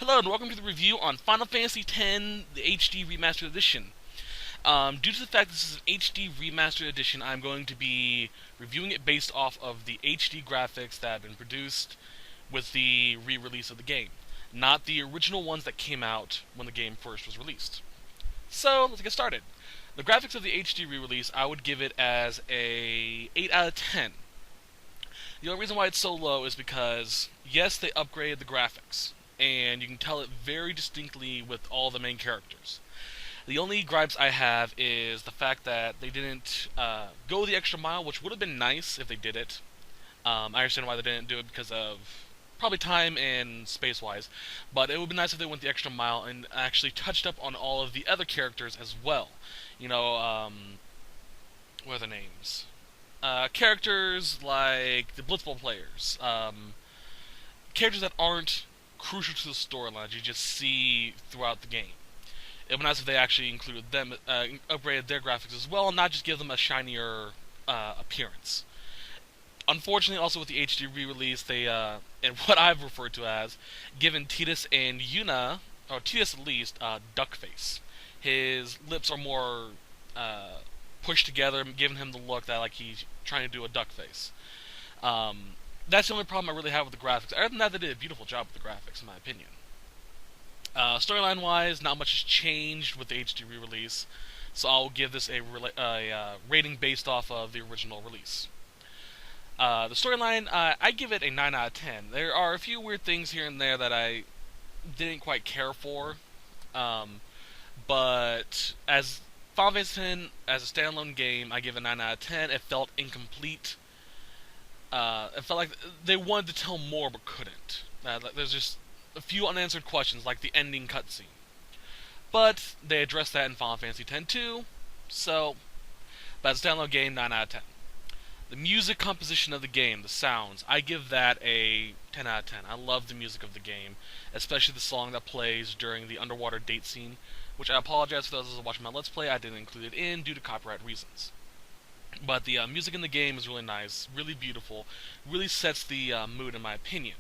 Hello and welcome to the review on Final Fantasy X, the HD Remastered Edition. Due to the fact this is an HD Remastered Edition, I'm going to be reviewing it based off of the HD graphics that have been produced with the re-release of the game, not the original ones that came out when the game first was released. So, let's get started. The graphics of the HD re-release, I would give it as a 8 out of 10. The only reason why it's so low is because, yes, they upgraded the graphics, and you can tell it very distinctly with all the main characters. The only gripes I have is the fact that they didn't go the extra mile, which would have been nice if they did it. I understand why they didn't do it because of probably time and space-wise, but it would be nice if they went the extra mile and actually touched up on all of the other characters as well. You know, what are their names? Characters like the Blitzball players, characters that aren't crucial to the storyline you just see throughout the game. It would be nice if they actually included them, upgraded their graphics as well, and not just give them a shinier appearance. Unfortunately, also with the HD re-release, they, and what I've referred to as, given Tidus and Yuna, or Tidus at least, duck face. His lips are more pushed together, giving him the look that like he's trying to do a duck face. That's the only problem I really have with the graphics. Other than that, they did a beautiful job with the graphics, in my opinion. Storyline-wise, not much has changed with the HD re-release, so I'll give this a rating based off of the original release. The storyline, I give it a 9 out of 10. There are a few weird things here and there that I didn't quite care for, but as Final Fantasy X, as a standalone game, I give it a 9 out of 10. It felt incomplete. It felt like they wanted to tell more but couldn't. There's just a few unanswered questions, like the ending cutscene. But they addressed that in Final Fantasy X too, so, but as a standalone game, 9 out of 10. The music composition of the game, the sounds, I give that a 10 out of 10. I love the music of the game, especially the song that plays during the underwater date scene, which I apologize for those watching my Let's Play, I didn't include it in due to copyright reasons. But the music in the game is really nice, really beautiful, really sets the mood in my opinion.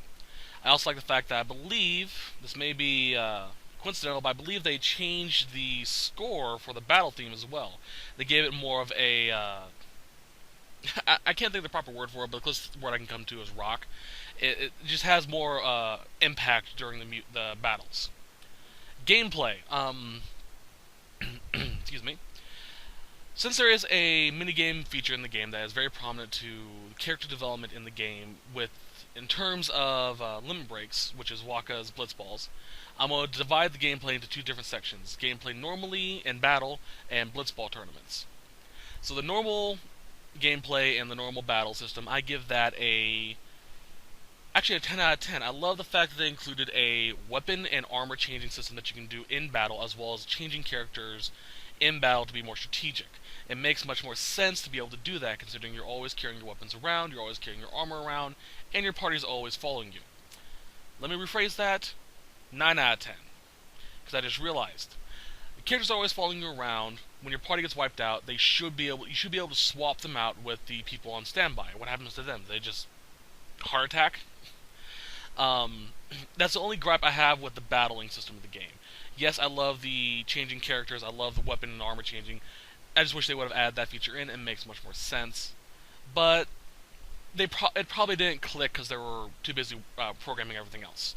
I also like the fact that I believe, this may be coincidental, but I believe they changed the score for the battle theme as well. They gave it more of a, I can't think of the proper word for it, but the closest word I can come to is rock. It just has more impact during the battles. Gameplay, excuse me. Since there is a minigame feature in the game that is very prominent to character development in the game, in terms of limit breaks, which is Wakka's Blitzballs, I'm going to divide the gameplay into two different sections: gameplay normally in battle, and Blitzball tournaments. So the normal gameplay and the normal battle system, I give that actually a 10 out of 10. I love the fact that they included a weapon and armor changing system that you can do in battle, as well as changing characters in battle to be more strategic. It makes much more sense to be able to do that, considering you're always carrying your weapons around, you're always carrying your armor around, and your party's always following you. Let me rephrase that, 9 out of 10. Because I just realized, the characters are always following you around. When your party gets wiped out, you should be able to swap them out with the people on standby. What happens to them? They just heart attack? That's the only gripe I have with the battling system of the game. Yes, I love the changing characters, I love the weapon and armor changing. I just wish they would have added that feature in. It makes much more sense. But it probably didn't click because they were too busy programming everything else.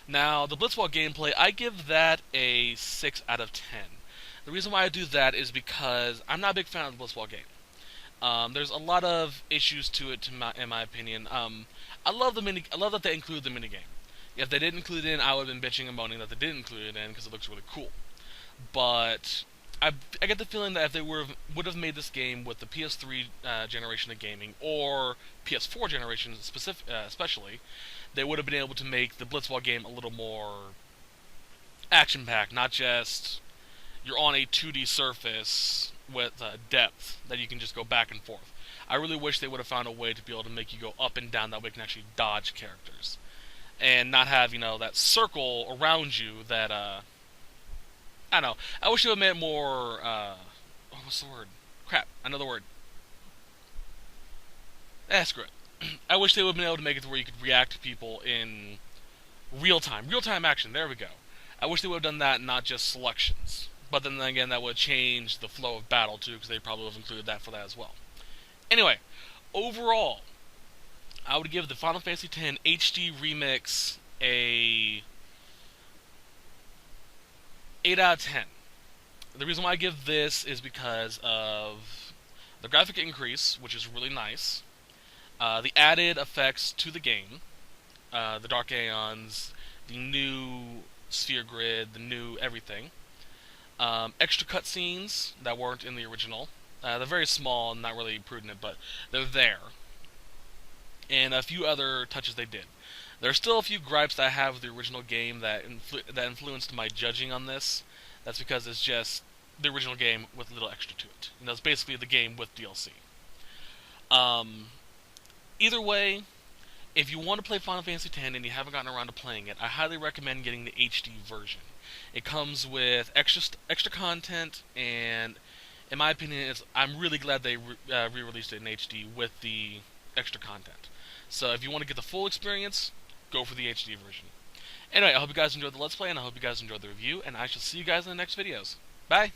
Now, the Blitzball gameplay, I give that a 6 out of 10. The reason why I do that is because I'm not a big fan of the Blitzball game. There's a lot of issues to it, in my opinion. I love that they include the minigame. If they didn't include it in, I would have been bitching and moaning that they didn't include it in because it looks really cool. But I get the feeling that if they would have made this game with the PS3 generation of gaming, or PS4 generation especially, they would have been able to make the Blitzball game a little more action-packed, not just you're on a 2D surface with depth that you can just go back and forth. I really wish they would have found a way to be able to make you go up and down, that way you can actually dodge characters. And not have, that circle around you that, I don't know. I wish it would have made it more, what's the word? Crap, another word. Screw it. I wish they would have been able to make it to where you could react to people in real-time action. There we go. I wish they would have done that, not just selections. But then again, that would change the flow of battle too, because they probably would have included that for that as well. Anyway, overall, I would give the Final Fantasy X HD Remix a 8 out of 10. The reason why I give this is because of the graphic increase, which is really nice, the added effects to the game, the Dark Aeons, the new sphere grid, the new everything, extra cutscenes that weren't in the original. They're very small and not really prudent, but they're there. And a few other touches they did. There are still a few gripes that I have with the original game that influenced my judging on this. That's because it's just the original game with a little extra to it. You know, it's basically the game with DLC. Either way, if you want to play Final Fantasy X and you haven't gotten around to playing it, I highly recommend getting the HD version. It comes with extra content, and in my opinion, I'm really glad they re-released it in HD with the extra content. So if you want to get the full experience, go for the HD version. Anyway, I hope you guys enjoyed the Let's Play, and I hope you guys enjoyed the review, and I shall see you guys in the next videos. Bye!